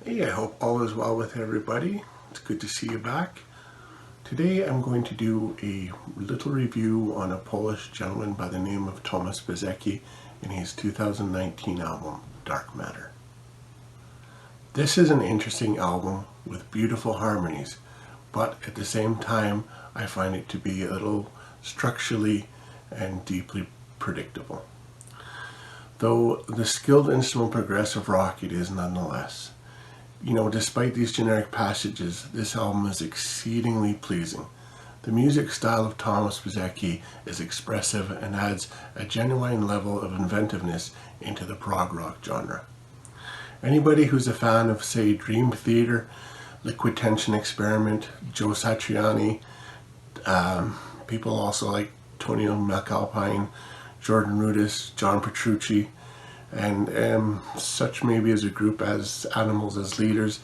Hey, I hope all is well with everybody. It's good to see you back. Today I'm going to do a little review on a Polish gentleman by the name of Tomasz Piwecki in his 2019 album, Dark Matter. This is an interesting album with beautiful harmonies, but at the same time I find it to be a little structurally and deeply predictable. Though the skilled instrumental progressive rock it is nonetheless. Despite these generic passages, this album is exceedingly pleasing. The music style of Tomasz Piwecki is expressive and adds a genuine level of inventiveness into the prog rock genre. Anybody who's a fan of, say, Dream Theater, Liquid Tension Experiment, Joe Satriani, people also like Tonio McAlpine, Jordan Rudess, John Petrucci, and such maybe as a group as Animals as Leaders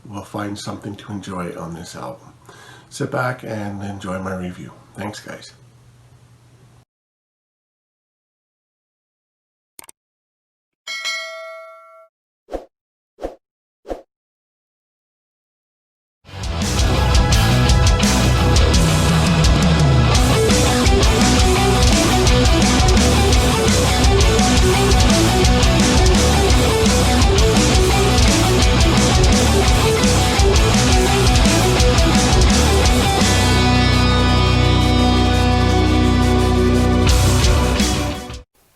will find something to enjoy on this album. Sit back and enjoy my review. Thanks, guys.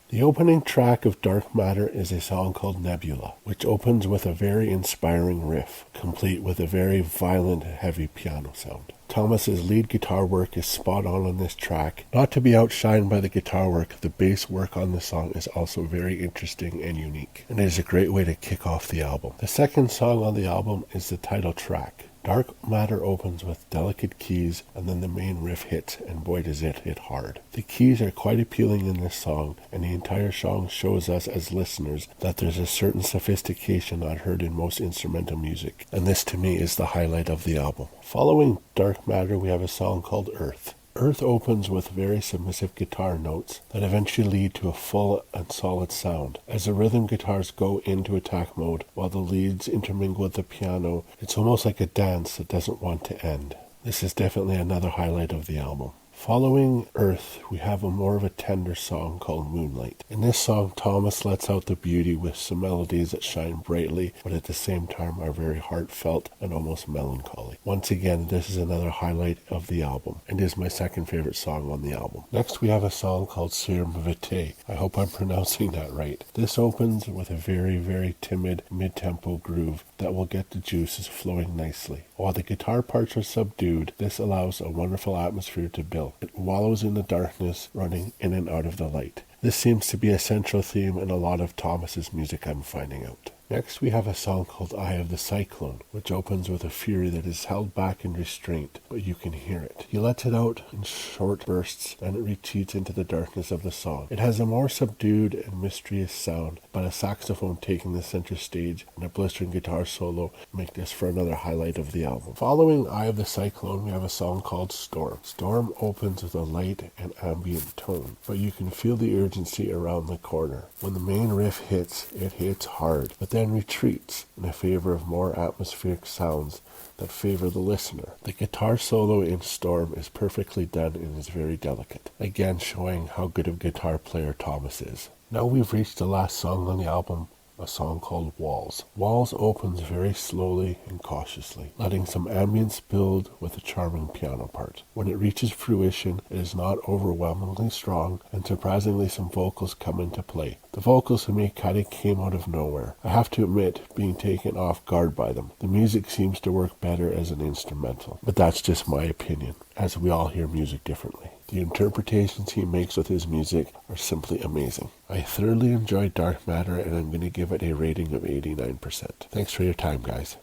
The opening track of Dark Matter is a song called Nebula, which opens with a very inspiring riff, complete with a very violent, heavy piano sound. Thomas's lead guitar work is spot on this track. Not to be outshined by the guitar work, the bass work on the song is also very interesting and unique, and it is a great way to kick off the album. The second song on the album is the title track. Dark Matter opens with delicate keys, and then the main riff hits, and boy does it hit hard. The keys are quite appealing in this song, and the entire song shows us as listeners that there's a certain sophistication not heard in most instrumental music, and this to me is the highlight of the album. Following Dark Matter, we have a song called Earth. Earth opens with very submissive guitar notes that eventually lead to a full and solid sound. As the rhythm guitars go into attack mode while the leads intermingle with the piano, it's almost like a dance that doesn't want to end. This is definitely another highlight of the album. Following Earth, we have more of a tender song called Moonlight. In this song, Thomas lets out the beauty with some melodies that shine brightly, but at the same time are very heartfelt and almost melancholy. Once again, this is another highlight of the album, and is my second favorite song on the album. Next, we have a song called Serembovite. I hope I'm pronouncing that right. This opens with a very, very timid mid-tempo groove that will get the juices flowing nicely. While the guitar parts are subdued, this allows a wonderful atmosphere to build. It wallows in the darkness, running in and out of the light. This seems to be a central theme in a lot of Thomas's music I'm finding out. Next, we have a song called Eye of the Cyclone, which opens with a fury that is held back in restraint, but you can hear it. He lets it out in short bursts, and it retreats into the darkness of the song. It has a more subdued and mysterious sound, but a saxophone taking the center stage and a blistering guitar solo make this for another highlight of the album. Following Eye of the Cyclone, we have a song called Storm. Storm opens with a light and ambient tone, but you can feel the urgency around the corner. When the main riff hits, it hits hard, but then retreats in favor of more atmospheric sounds that favor the listener. The guitar solo in Storm is perfectly done and is very delicate, again showing how good of a guitar player Thomas is. Now we've reached the last song on the album, a song called Walls. Walls opens very slowly and cautiously, letting some ambience build with a charming piano part. When it reaches fruition, it is not overwhelmingly strong, and surprisingly some vocals come into play. The vocals to me kind of came out of nowhere. I have to admit being taken off guard by them. The music seems to work better as an instrumental, but that's just my opinion, as we all hear music differently. The interpretations he makes with his music are simply amazing. I thoroughly enjoyed Dark Matter, and I'm going to give it a rating of 89%. Thanks for your time, guys.